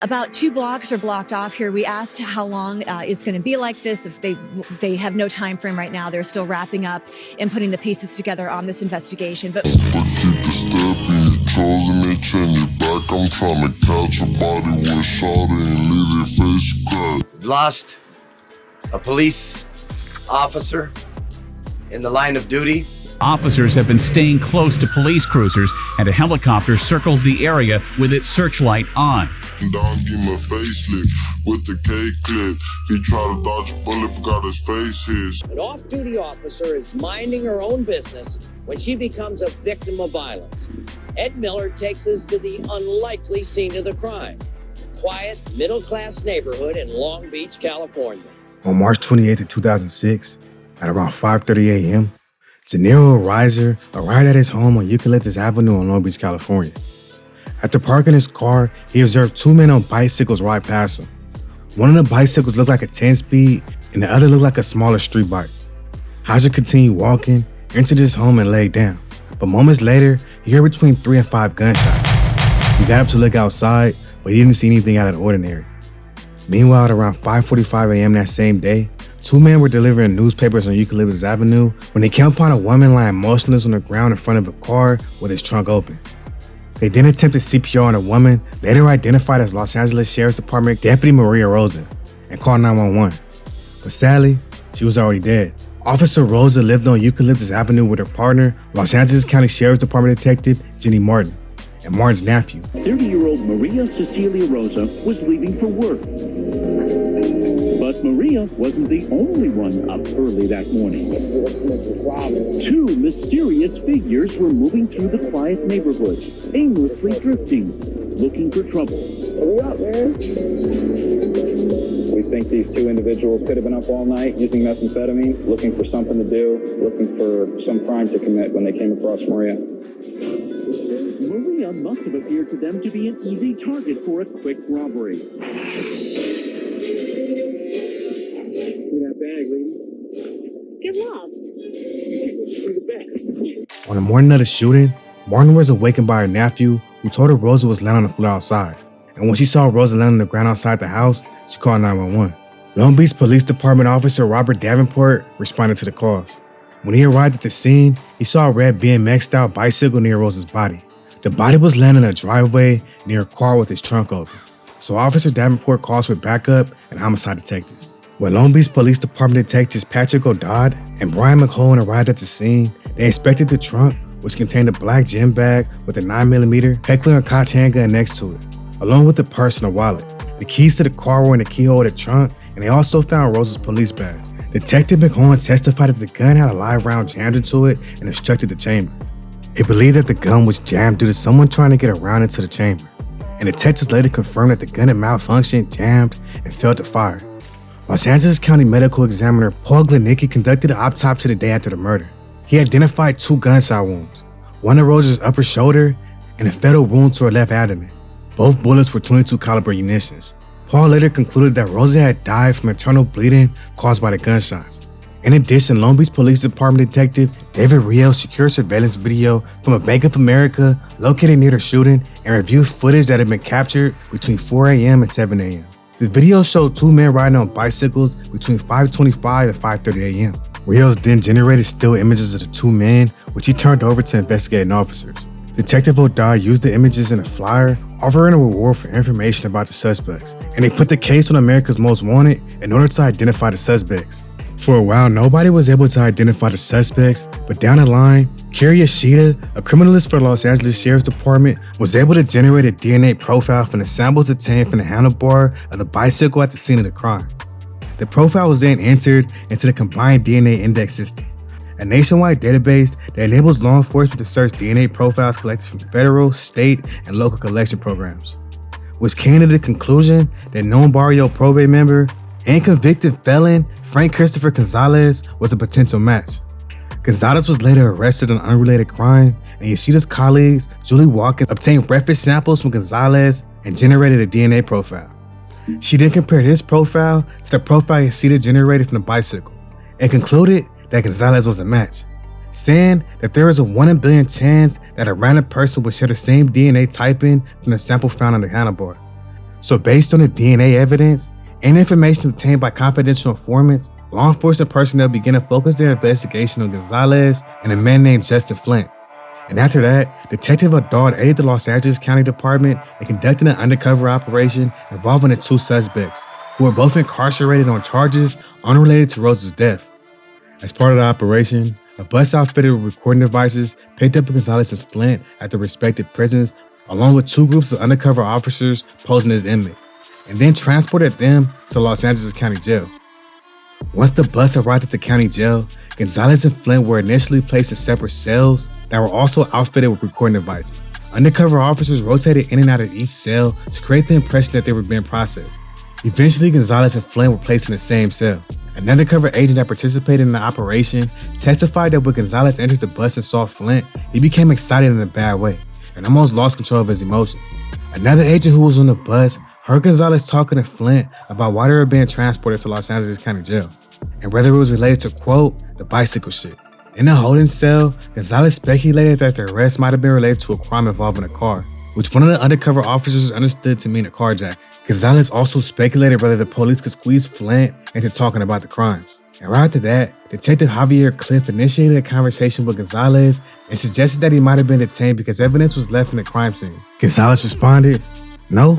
About 2 blocks are blocked off here. We asked how long it's going to be like this. If they have no time frame right now, they're still wrapping up and putting the pieces together on this investigation. But keep the stepping, you chosen to turn your back. I'm trying to catch a body with shot and leave their face cracked. Lost a police officer in the line of duty. Officers have been staying close to police cruisers, and a helicopter circles the area with its searchlight on. Down, give him a facelift with the K clip. He tried to dodge a bullet, but got his face hit. An off-duty officer is minding her own business when she becomes a victim of violence. Ed Miller takes us to the unlikely scene of the crime. Quiet, middle-class neighborhood in Long Beach, California. On March 28th of 2006, at around 5:30 a.m., Janiro Reiser arrived at his home on Eucalyptus Avenue in Long Beach, California. After parking his car, he observed 2 men on bicycles ride past him. One of the bicycles looked like a 10-speed, and the other looked like a smaller street bike. Reiser continued walking, entered his home, and laid down. But moments later, he heard between 3 and 5 gunshots. He got up to look outside, but he didn't see anything out of the ordinary. Meanwhile, at around 5:45 a.m. that same day, 2 men were delivering newspapers on Eucalyptus Avenue when they came upon a woman lying motionless on the ground in front of a car with its trunk open. They then attempted CPR on a woman, later identified as Los Angeles Sheriff's Department Deputy Maria Rosa, and called 911. But sadly, she was already dead. Officer Rosa lived on Eucalyptus Avenue with her partner, Los Angeles County Sheriff's Department Detective Jenny Martin, and Martin's nephew. 30-year-old Maria Cecilia Rosa was leaving for work. But Maria wasn't the only one up early that morning. 2 mysterious figures were moving through the quiet neighborhood, aimlessly drifting, looking for trouble. What up, man? We think these 2 individuals could have been up all night using methamphetamine, looking for something to do, looking for some crime to commit when they came across Maria. Maria must have appeared to them to be an easy target for a quick robbery. Bag, lady. Get lost. On the morning of the shooting, Martin was awakened by her nephew, who told her Rosa was laying on the floor outside. And when she saw Rosa laying on the ground outside the house, she called 911. Long Beach Police Department officer Robert Davenport responded to the calls. When he arrived at the scene, he saw a red BMX-style bicycle near Rosa's body. The body was laying in a driveway near a car with its trunk open. So Officer Davenport calls for backup and homicide detectives. When Long Beach Police Department detectives Patrick O'Dodd and Brian McClone arrived at the scene, they inspected the trunk, which contained a black gym bag with a 9mm Heckler & Koch handgun next to it, along with the purse and a wallet. The keys to the car were in the keyhole of the trunk, and they also found Rosa's police badge. Detective McClone testified that the gun had a live round jammed into it and obstructed the chamber. He believed that the gun was jammed due to someone trying to get around into the chamber, and detectives later confirmed that the gun had malfunctioned, jammed, and failed to fire. Los Angeles County Medical Examiner Paul Glenicki conducted an autopsy the day after the murder. He identified 2 gunshot wounds, one in Rosa's upper shoulder and a fatal wound to her left abdomen. Both bullets were .22 caliber munitions. Paul later concluded that Rosa had died from internal bleeding caused by the gunshots. In addition, Long Beach Police Department Detective David Riel secured surveillance video from a Bank of America located near the shooting and reviewed footage that had been captured between 4 a.m. and 7 a.m. The video showed 2 men riding on bicycles between 5:25 and 5:30 a.m. Rios then generated still images of the 2 men, which he turned over to investigating officers. Detective O'Dodd used the images in a flyer, offering a reward for information about the suspects, and they put the case on America's Most Wanted in order to identify the suspects. For a while, nobody was able to identify the suspects, but down the line, Kerry Ashita, a criminalist for the Los Angeles Sheriff's Department, was able to generate a DNA profile from the samples obtained from the handlebar of the bicycle at the scene of the crime. The profile was then entered into the Combined DNA Index System, a nationwide database that enables law enforcement to search DNA profiles collected from federal, state, and local collection programs, which came to the conclusion that known Barrio Pobre member and convicted felon Frank Christopher Gonzalez was a potential match. Gonzalez was later arrested on an unrelated crime, and Yashida's colleagues, Julie Walker, obtained breakfast samples from Gonzalez and generated a DNA profile. She then compared his profile to the profile Yashida generated from the bicycle and concluded that Gonzalez was a match, saying that there is a 1 in a billion chance that a random person would share the same DNA typing from the sample found on the handlebar. So based on the DNA evidence and information obtained by confidential informants, law enforcement personnel began to focus their investigation on Gonzalez and a man named Justin Flint. And after that, Detective Adard aided the Los Angeles County Department in conducting an undercover operation involving the two suspects, who were both incarcerated on charges unrelated to Rosa's death. As part of the operation, a bus outfitted with recording devices picked up Gonzalez and Flint at their respective prisons, along with two groups of undercover officers posing as inmates, and then transported them to the Los Angeles County Jail. Once the bus arrived at the county jail, Gonzalez and Flint were initially placed in separate cells that were also outfitted with recording devices. Undercover officers rotated in and out of each cell to create the impression that they were being processed. Eventually, Gonzalez and Flint were placed in the same cell. An undercover agent that participated in the operation testified that when Gonzalez entered the bus and saw Flint, he became excited in a bad way and almost lost control of his emotions. Another agent who was on the bus heard Gonzalez talking to Flint about why they were being transported to Los Angeles County Jail, and whether it was related to, quote, the bicycle shit. In the holding cell, Gonzalez speculated that the arrest might have been related to a crime involving a car, which one of the undercover officers understood to mean a carjacking. Gonzalez also speculated whether the police could squeeze Flint into talking about the crimes. And right after that, Detective Javier Cliff initiated a conversation with Gonzalez and suggested that he might have been detained because evidence was left in the crime scene. Gonzalez responded, "No,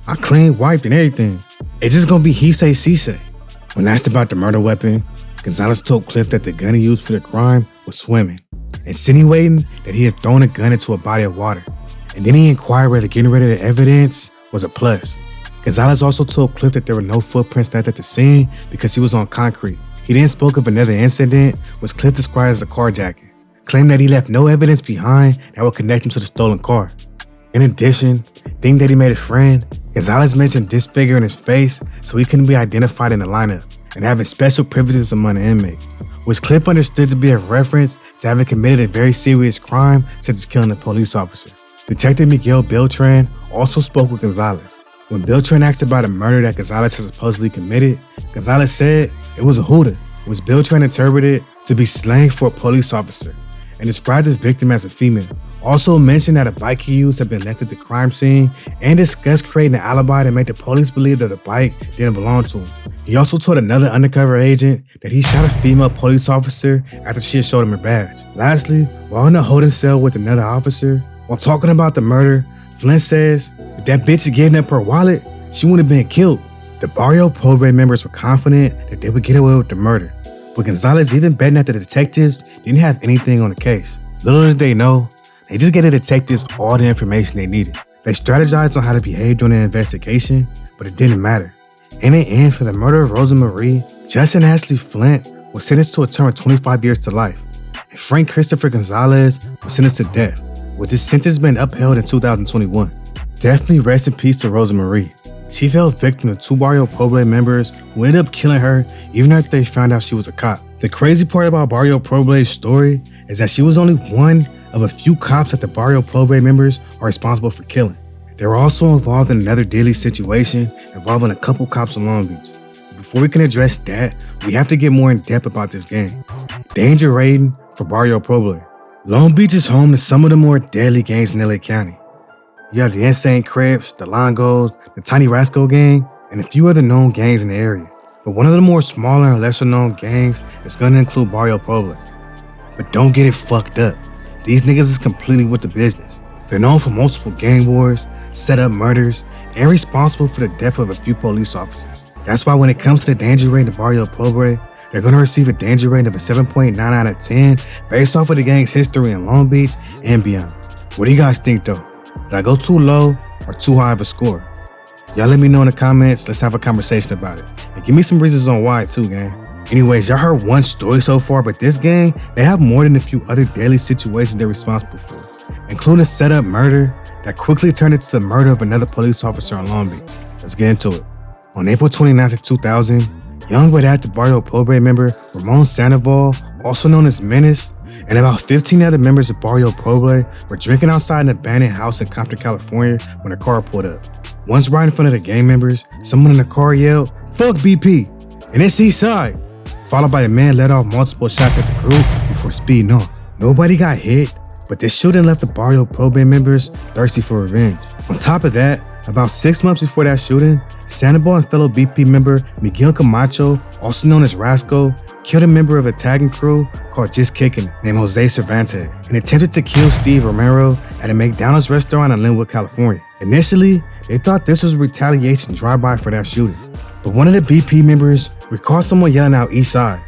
I clean wiped and everything. It's just gonna be he say, she say." When asked about the murder weapon, Gonzalez told Cliff that the gun he used for the crime was swimming, insinuating that he had thrown a gun into a body of water. And then he inquired whether getting rid of the evidence was a plus. Gonzalez also told Cliff that there were no footprints left at the scene because he was on concrete. He then spoke of another incident, which Cliff described as a carjacking, claiming that he left no evidence behind that would connect him to the stolen car. In addition, being that he made a friend, Gonzalez mentioned disfiguring his face so he couldn't be identified in the lineup, and having special privileges among the inmates, which Cliff understood to be a reference to having committed a very serious crime such as killing a police officer. Detective Miguel Beltran also spoke with Gonzalez. When Beltran asked about a murder that Gonzalez had supposedly committed, Gonzalez said it was a hooter, which Beltran interpreted to be slang for a police officer, and described the victim as a female. Also mentioned that a bike he used had been left at the crime scene and discussed creating an alibi to make the police believe that the bike didn't belong to him. He also told another undercover agent that he shot a female police officer after she had showed him her badge. Lastly, while in a holding cell with another officer, while talking about the murder, Flint says, if that bitch had given up her wallet, she wouldn't have been killed. The Barrio Pobre members were confident that they would get away with the murder, but Gonzalez even betting that the detectives didn't have anything on the case. Little did they know, they just gave the detectives all the information they needed. They strategized on how to behave during the investigation, but it didn't matter. In the end, for the murder of Rosa Marie, Justin Ashley Flint was sentenced to a term of 25 years to life, and Frank Christopher Gonzalez was sentenced to death, with his sentence being upheld in 2021. Definitely rest in peace to Rosa Marie. She fell victim to two Barrio Pobre members who ended up killing her even after they found out she was a cop. The crazy part about Barrio Pobre's story is that she was only one of a few cops that the Barrio Pobre members are responsible for killing. They were also involved in another deadly situation involving a couple cops in Long Beach. Before we can address that, we have to get more in depth about this gang. Danger rating for Barrio Pobre. Long Beach is home to some of the more deadly gangs in LA County. You have the insane Crips, the Longos, the Tiny Rascal gang, and a few other known gangs in the area. But one of the more smaller and lesser known gangs is gonna include Barrio Pobre. But don't get it fucked up. These niggas is completely with the business. They're known for multiple gang wars, set up murders, and responsible for the death of a few police officers. That's why when it comes to the danger rating of Barrio Pobre, they're gonna receive a danger rating of a 7.9 out of 10 based off of the gang's history in Long Beach and beyond. What do you guys think though? Did I go too low or too high of a score? Y'all let me know in the comments, let's have a conversation about it. And give me some reasons on why too, gang. Anyways, y'all heard one story so far, but this gang, they have more than a few other deadly situations they're responsible for, including a set-up murder that quickly turned into the murder of another police officer in Long Beach. Let's get into it. On April 29th of 2000, young but active Barrio Pobre member Ramon Sandoval, also known as Menace, and about 15 other members of Barrio Pobre were drinking outside an abandoned house in Compton, California when a car pulled up. Once right in front of the gang members, someone in the car yelled, "Fuck BP," and it's eastside, followed by the man let off multiple shots at the group before speeding off. Nobody got hit, but this shooting left the Barrio Pobre members thirsty for revenge. On top of that, About 6 months before that shooting, Sandoval and fellow BP member Miguel Camacho, also known as Rasco, killed a member of a tagging crew called Just Kickin' It, named Jose Cervantes, and attempted to kill Steve Romero at a McDonald's restaurant in Linwood, California. Initially, they thought this was a retaliation drive-by for that shooting, but one of the BP members recalled someone yelling out "Eastside,"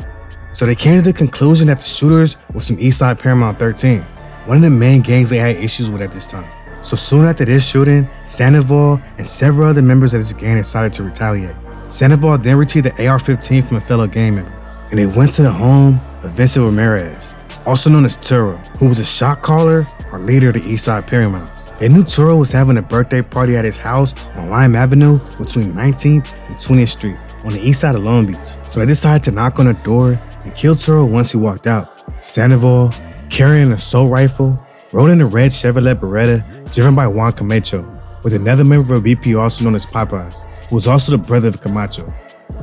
so they came to the conclusion that the shooters were some Eastside Paramount 13, one of the main gangs they had issues with at this time. So soon after this shooting, Sandoval and several other members of this gang decided to retaliate. Sandoval then retrieved the AR-15 from a fellow gang member, and they went to the home of Vincent Ramirez, also known as Turo, who was a shot caller or leader of the Eastside Paramounts. They knew Turo was having a birthday party at his house on Lime Avenue between 19th and 20th Street on the east side of Long Beach. So they decided to knock on the door and kill Turo once he walked out. Sandoval, carrying an assault rifle, rode in a red Chevrolet Beretta driven by Juan Camacho, with another member of BP also known as Popeyes, who was also the brother of Camacho.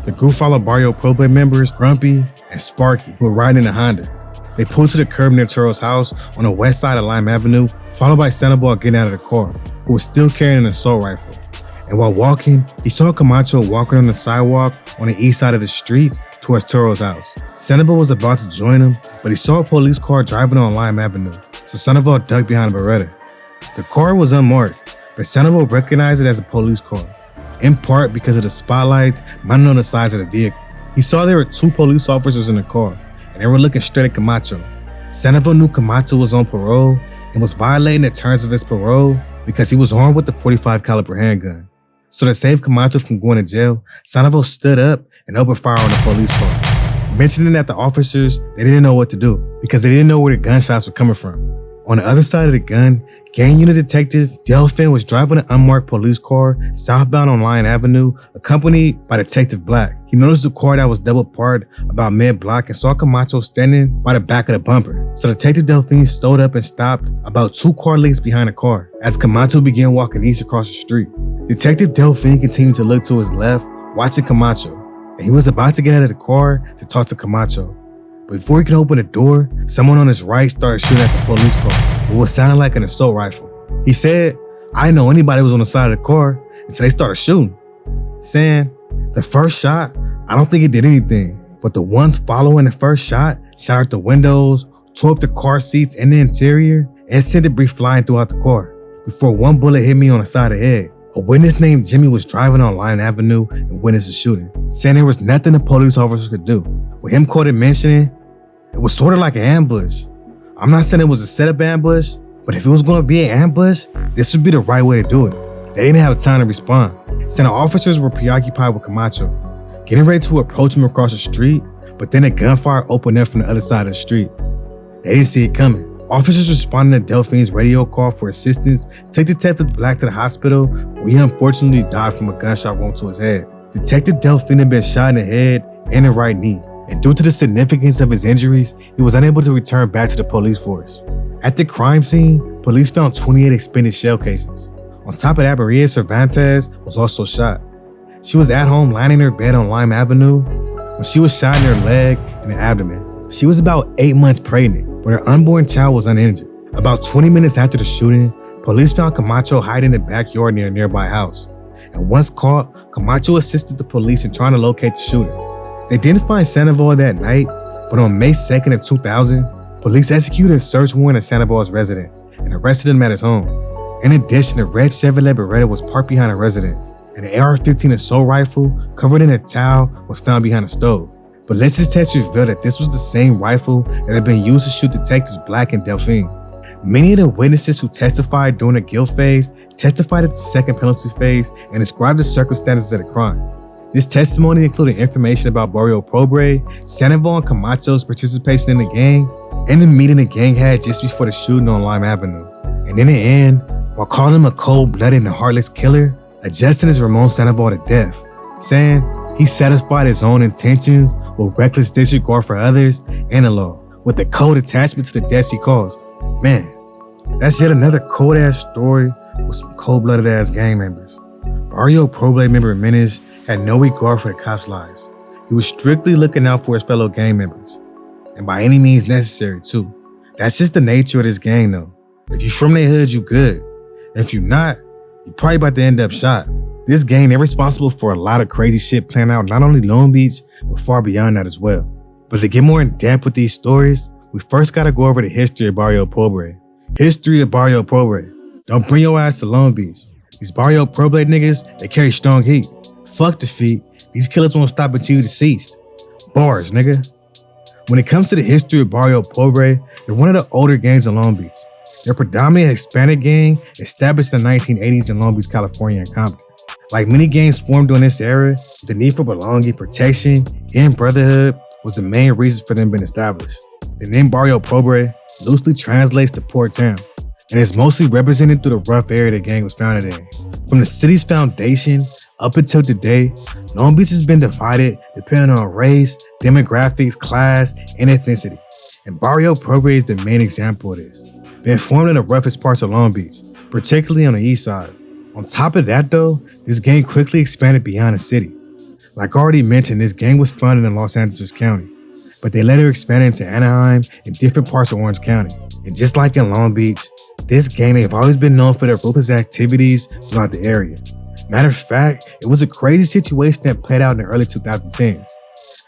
The group followed Barrio Pobre members Grumpy and Sparky, who were riding in a Honda. They pulled to the curb near Turo's house on the west side of Lime Avenue, followed by Sandoval getting out of the car, who was still carrying an assault rifle. And while walking, he saw Camacho walking on the sidewalk on the east side of the streets towards Turo's house. Sandoval was about to join him, but he saw a police car driving on Lime Avenue, so Sandoval ducked behind a Beretta. The car was unmarked, but Sandoval recognized it as a police car, in part because of the spotlights mounted on the sides of the vehicle. He saw there were 2 police officers in the car, and they were looking straight at Camacho. Sandoval knew Camacho was on parole and was violating the terms of his parole because he was armed with the .45 caliber handgun. So to save Camacho from going to jail, Sandoval stood up and opened fire on the police car, mentioning that the officers, they didn't know what to do because they didn't know where the gunshots were coming from. On the other side of the gun, gang unit detective Delphin was driving an unmarked police car southbound on Lyon Avenue, accompanied by Detective Black. He noticed a car that was double parked about mid-block and saw Camacho standing by the back of the bumper. So Detective Delphin stood up and stopped about 2 car lengths behind the car as Camacho began walking east across the street. Detective Delphin continued to look to his left, watching Camacho, and he was about to get out of the car to talk to Camacho. But before he could open the door, someone on his right started shooting at the police car with what sounded like an assault rifle. He said, "I didn't know anybody was on the side of the car until they started shooting," saying, "The first shot, I don't think it did anything, but the ones following the first shot shot out the windows, tore up the car seats and the interior, and sent debris flying throughout the car before one bullet hit me on the side of the head." A witness named Jimmy was driving on Lyon Avenue and witnessed the shooting, saying there was nothing the police officers could do. With him quoted mentioning, "It was sort of like an ambush. I'm not saying it was a setup ambush, but if it was going to be an ambush, this would be the right way to do it." They didn't have time to respond, saying the officers were preoccupied with Camacho, getting ready to approach him across the street, but then a gunfire opened up from the other side of the street. They didn't see it coming. Officers responding to Delphin's radio call for assistance took Detective Black to the hospital, where he unfortunately died from a gunshot wound to his head. Detective Delphin had been shot in the head and the right knee, and due to the significance of his injuries, he was unable to return back to the police force. At the crime scene, police found 28 expended shell casings. On top of that, Maria Cervantes was also shot. She was at home lying in her bed on Lime Avenue when she was shot in her leg and the abdomen. She was about 8 months pregnant, but her unborn child was uninjured. About 20 minutes after the shooting, police found Camacho hiding in the backyard near a nearby house. And once caught, Camacho assisted the police in trying to locate the shooter. They didn't find Sandoval that night, but on May 2nd of 2000, police executed a search warrant at Sandoval's residence and arrested him at his home. In addition, a red Chevrolet Beretta was parked behind a residence, and an AR-15 assault rifle covered in a towel was found behind a stove. Ballistics tests revealed that this was the same rifle that had been used to shoot Detectives Black and Delphine. Many of the witnesses who testified during the guilt phase testified at the second penalty phase and described the circumstances of the crime. This testimony included information about Barrio Pobre, Sandoval and Camacho's participation in the gang, and the meeting the gang had just before the shooting on Lime Avenue. And in the end, while calling him a cold-blooded and heartless killer, adjusting his Ramon Sandoval to death, saying he satisfied his own intentions with reckless disregard for others and the law, with a cold attachment to the deaths he caused. Man, that's yet another cold-ass story with some cold-blooded ass gang members. Barrio Pobre member Menace had no regard for the cops' lives. He was strictly looking out for his fellow gang members, and by any means necessary too. That's just the nature of this gang though. If you from their hood, you good. If you not, you're probably about to end up shot. This gang, they're responsible for a lot of crazy shit playing out not only Long Beach, but far beyond that as well. But to get more in depth with these stories, we first gotta go over the history of Barrio Pobre. History of Barrio Pobre. Don't bring your ass to Long Beach. These Barrio Pobre niggas, they carry strong heat. Fuck defeat. These killers won't stop until you're deceased. Bars, nigga. When it comes to the history of Barrio Pobre, they're one of the older gangs in Long Beach. They're predominantly a Hispanic gang established in the 1980s in Long Beach, California and Compton. Like many gangs formed during this era, the need for belonging, protection, and brotherhood was the main reason for them being established. The name Barrio Pobre loosely translates to poor town, and is mostly represented through the rough area the gang was founded in. From the city's foundation up until today, Long Beach has been divided depending on race, demographics, class, and ethnicity. And Barrio Pobre is the main example of this, being formed in the roughest parts of Long Beach, particularly on the east side. On top of that though, this gang quickly expanded beyond the city. Like already mentioned, this gang was founded in Los Angeles County, but they later expanded into Anaheim and different parts of Orange County. And just like in Long Beach, this gang, they've always been known for their ruthless activities throughout the area. Matter of fact, it was a crazy situation that played out in the early 2010s.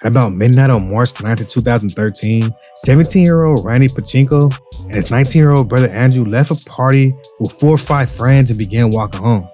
At about midnight on March 9th of 2013, 17-year-old Randy Pachinko and his 19-year-old brother Andrew left a party with 4 or 5 friends and began walking home.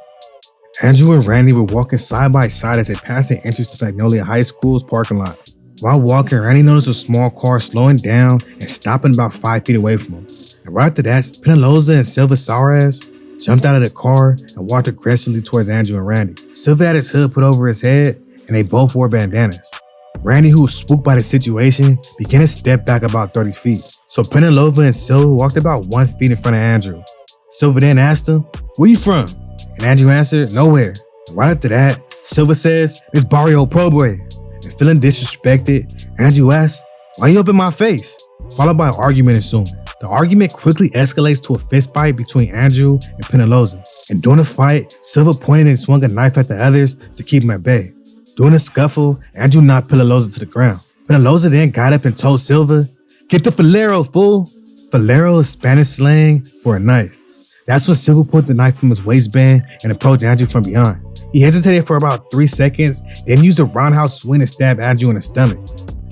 Andrew and Randy were walking side by side as they passed the entrance to Magnolia High School's parking lot. While walking, Randy noticed a small car slowing down and stopping about 5 feet away from him. And right after that, Penaloza and Silva Suarez jumped out of the car and walked aggressively towards Andrew and Randy. Silva had his hood put over his head, and they both wore bandanas. Randy, who was spooked by the situation, began to step back about 30 feet. So Penalova and Silva walked about 1 feet in front of Andrew. Silva then asked him, "Where you from?" And Andrew answered, "Nowhere." And right after that, Silva says, "It's Barrio Pobre." And feeling disrespected, Andrew asks, "Why you up in my face?" Followed by an argument ensuing. The argument quickly escalates to a fist fight between Andrew and Penaloza. And during the fight, Silva pointed and swung a knife at the others to keep him at bay. During the scuffle, Andrew knocked Penaloza to the ground. Penaloza then got up and told Silva, "Get the filero, fool." Filero is Spanish slang for a knife. That's when Silva pulled the knife from his waistband and approached Andrew from behind. He hesitated for about 3 seconds, then used a roundhouse swing to stab Andrew in the stomach.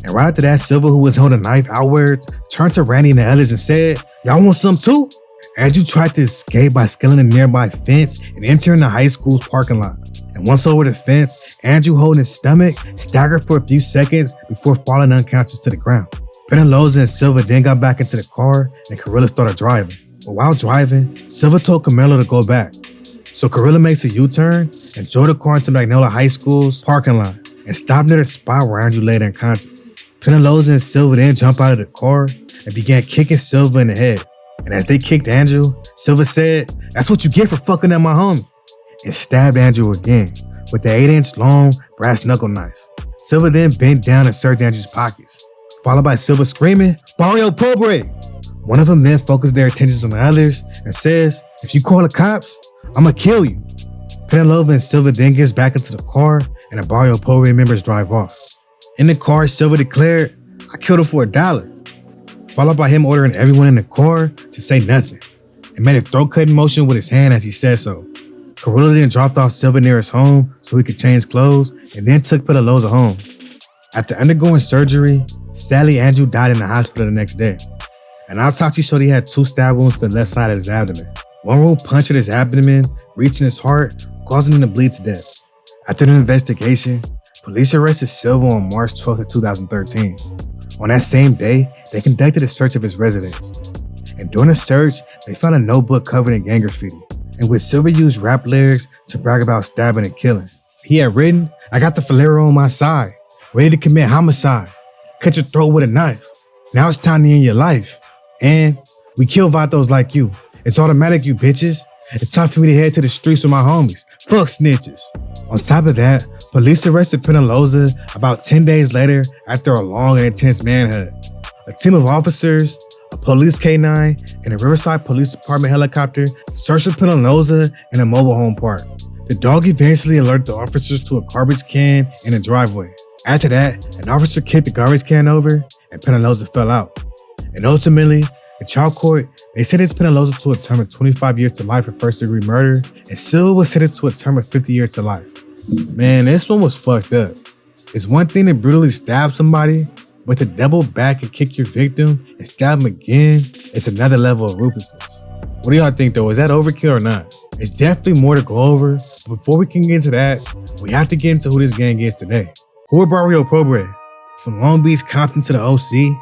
And right after that, Silva, who was holding a knife outwards, turned to Randy and the others and said, "Y'all want some too?" Andrew tried to escape by scaling a nearby fence and entering the high school's parking lot. And once over the fence, Andrew, holding his stomach, staggered for a few seconds before falling unconscious to the ground. Penaloza and Silva then got back into the car and Carilla started driving. But while driving, Silva told Camilo to go back. So Carilla makes a U-turn and drove the car into Magnolia High School's parking lot and stopped near the spot where Andrew lay unconscious. Penaloza and Silva then jumped out of the car and began kicking Silva in the head. And as they kicked Andrew, Silva said, "That's what you get for fucking up my homie," and stabbed Andrew again with the 8-inch long brass knuckle knife. Silva then bent down and searched Andrew's pockets, followed by Silva screaming, "Barrio Pobre!" One of them then focused their attentions on the others and says, "If you call the cops, I'ma kill you." Penalova and Silva then gets back into the car and the Barrio Pobre members drive off. In the car, Silva declared, "I killed him for $1," followed by him ordering everyone in the car to say nothing, and made a throat-cutting motion with his hand as he said so. Carrillo then dropped off Silva near his home so he could change clothes and then took Penaloza home. After undergoing surgery, sadly Andrew died in the hospital the next day. An autopsy showed he had 2 stab wounds to the left side of his abdomen. One wound punctured his abdomen, reaching his heart, causing him to bleed to death. After the investigation, police arrested Silva on March 12th of 2013. On that same day, they conducted a search of his residence. And during the search, they found a notebook covered in gang graffiti, in which Silva used rap lyrics to brag about stabbing and killing. He had written, "I got the Falero on my side, ready to commit homicide, cut your throat with a knife. Now it's time to end your life. And we kill vatos like you. It's automatic, you bitches. It's time for me to head to the streets with my homies. Fuck snitches." On top of that, police arrested Penaloza about 10 days later after a long and intense manhunt. A team of officers, a police K-9, and a Riverside Police Department helicopter searched for Penaloza in a mobile home park. The dog eventually alerted the officers to a garbage can in a driveway. After that, an officer kicked the garbage can over and Penaloza fell out. And ultimately, In trial court, they sentenced Penaloza to a term of 25 years to life for first-degree murder, and Silva was sentenced to a term of 50 years to life. Man, this one was fucked up. It's one thing to brutally stab somebody, but to double back and kick your victim and stab him again, it's another level of ruthlessness. What do y'all think though? Is that overkill or not? It's definitely more to go over, but before we can get into that, we have to get into who this gang is today. Who are Barrio Pobre? From Long Beach, Compton to the OC,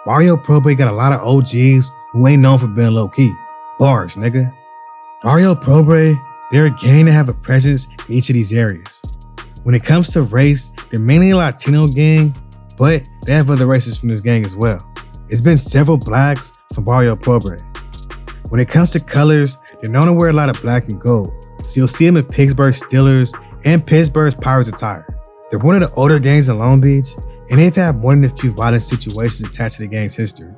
Barrio Pobre got a lot of OGs who ain't known for being low-key. Bars, nigga. Barrio Pobre, they're a gang that have a presence in each of these areas. When it comes to race, they're mainly a Latino gang, but they have other races from this gang as well. It's been several blacks from Barrio Pobre. When it comes to colors, they're known to wear a lot of black and gold, so you'll see them in Pittsburgh Steelers and Pittsburgh's Pirates attire. They're one of the older gangs in Long Beach, and they've had more than a few violent situations attached to the gang's history,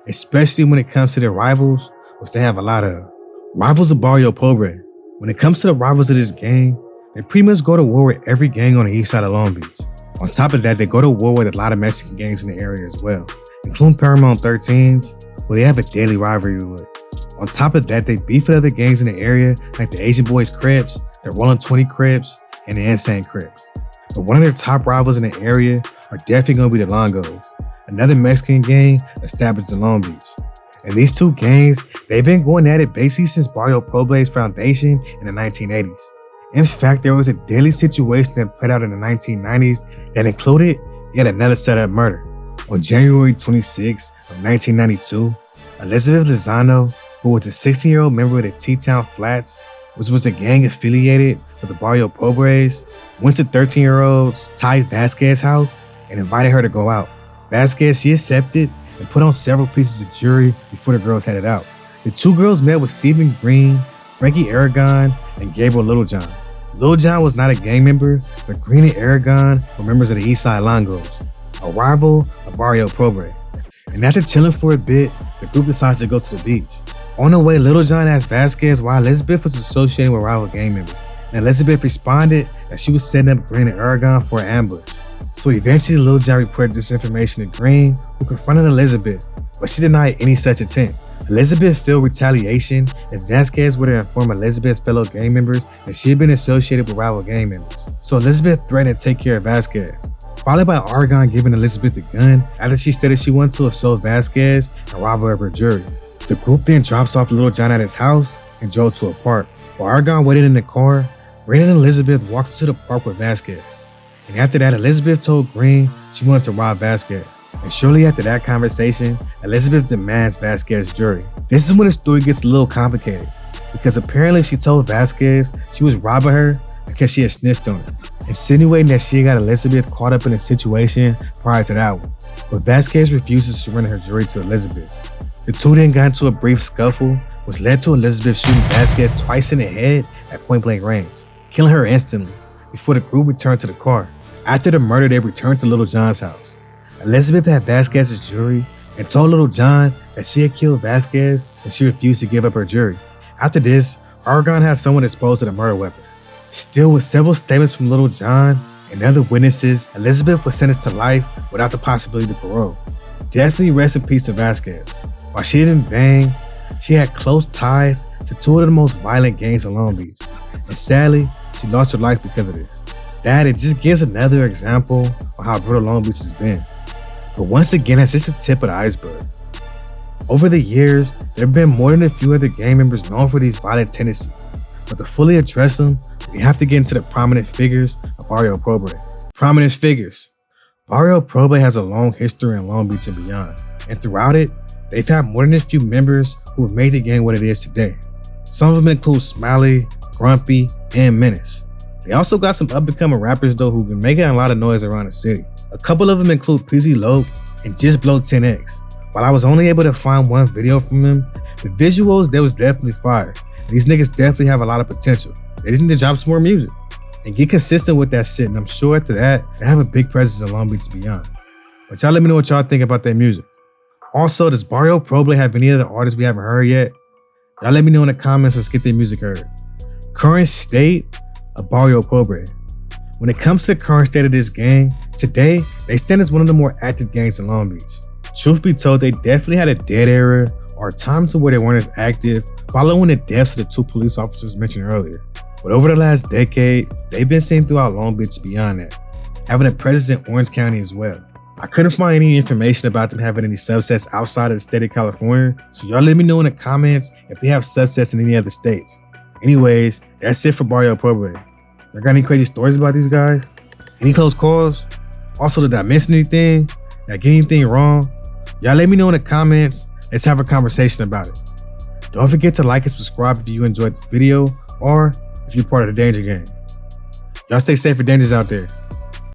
especially when it comes to their rivals, which they have a lot of. Rivals of Barrio Pobre. When it comes to the rivals of this gang, they pretty much go to war with every gang on the east side of Long Beach. On top of that, they go to war with a lot of Mexican gangs in the area as well, including Paramount 13s, who they have a daily rivalry with. On top of that, they beef with other gangs in the area like the Asian Boys Crips, the Rolling 20 Crips, and the Insane Crips. But one of their top rivals in the area are definitely going to be the Longos, another Mexican gang established in Long Beach. And these two gangs, they've been going at it basically since Barrio Pobre's foundation in the 1980s. In fact, there was a daily situation that played out in the 1990s that included yet another setup murder. On January 26 of 1992, Elizabeth Lozano, who was a 16-year-old member of the T-Town Flats, which was a gang affiliated with the Barrio Pobres, went to 13-year-old Ty Vasquez's house and invited her to go out. Vasquez, she accepted and put on several pieces of jewelry before the girls headed out. The two girls met with Stephen Green, Frankie Aragon, and Gabriel Littlejohn. Littlejohn was not a gang member, but Green and Aragon were members of the Eastside Longos, a rival of Barrio Pobre. And after chilling for a bit, the group decides to go to the beach. On the way, Littlejohn asked Vasquez why Elizabeth was associated with rival gang members. And Elizabeth responded that she was setting up Green and Aragon for an ambush. So eventually, Littlejohn reported this information to Green, who confronted Elizabeth, but she denied any such intent. Elizabeth felt retaliation, and Vasquez would have informed Elizabeth's fellow gang members that she had been associated with rival gang members. So Elizabeth threatened to take care of Vasquez, followed by Aragon giving Elizabeth the gun after she stated she wanted to assault Vasquez and rob her of her jewelry. The group then drops off Littlejohn at his house and drove to a park. While Aragon waited in the car, Green and Elizabeth walked into the park with Vasquez. And after that, Elizabeth told Green she wanted to rob Vasquez. And shortly after that conversation, Elizabeth demands Vasquez's jewelry. This is when the story gets a little complicated, because apparently she told Vasquez she was robbing her because she had snitched on her, insinuating that she got Elizabeth caught up in a situation prior to that one. But Vasquez refuses to surrender her jewelry to Elizabeth. The two then got into a brief scuffle, which led to Elizabeth shooting Vasquez twice in the head at point-blank range, killing her instantly before the group returned to the car. After the murder, they returned to Littlejohn's house. Elizabeth had Vasquez's jewelry and told Littlejohn that she had killed Vasquez and she refused to give up her jewelry. After this, Aragon had someone exposed to the murder weapon. Still, with several statements from Littlejohn and other witnesses, Elizabeth was sentenced to life without the possibility of parole. Definitely rest in peace to Vasquez. While she didn't bang, she had close ties to two of the most violent gangs in Long Beach. And sadly, she lost her life because of this. That, it just gives another example of how brutal Long Beach has been. But once again, it's just the tip of the iceberg. Over the years, there have been more than a few other gang members known for these violent tendencies. But to fully address them, we have to get into the prominent figures of Barrio Pobre. Prominent figures. Barrio Pobre has a long history in Long Beach and beyond. And throughout it, they've had more than a few members who have made the gang what it is today. Some of them include Smiley, Grumpy, and Menace. They also got some up-and-coming rappers though who've been making a lot of noise around the city. A couple of them include PZ Lope and Just Blow 10X. While I was only able to find one video from them, the visuals, they was definitely fire. These niggas definitely have a lot of potential. They just need to drop some more music and get consistent with that shit, and I'm sure after that, they have a big presence in Long Beach and beyond. But y'all let me know what y'all think about their music. Also, does Barrio Pobre have any other artists we haven't heard yet? Y'all let me know in the comments. Let's get their music heard. Current state of Barrio Pobre. When it comes to the current state of this gang, today, they stand as one of the more active gangs in Long Beach. Truth be told, they definitely had a dead era or a time to where they weren't as active following the deaths of the 2 police officers mentioned earlier. But over the last decade, they've been seen throughout Long Beach beyond that, having a presence in Orange County as well. I couldn't find any information about them having any subsets outside of the state of California, so y'all let me know in the comments if they have subsets in any other states. Anyways, that's it for Barrio Pobre. Y'all got any crazy stories about these guys? Any close calls? Also, did I miss anything? Did I get anything wrong? Y'all let me know in the comments. Let's have a conversation about it. Don't forget to like and subscribe if you enjoyed the video or if you're part of the Danger Gang. Y'all stay safe and dangerous out there.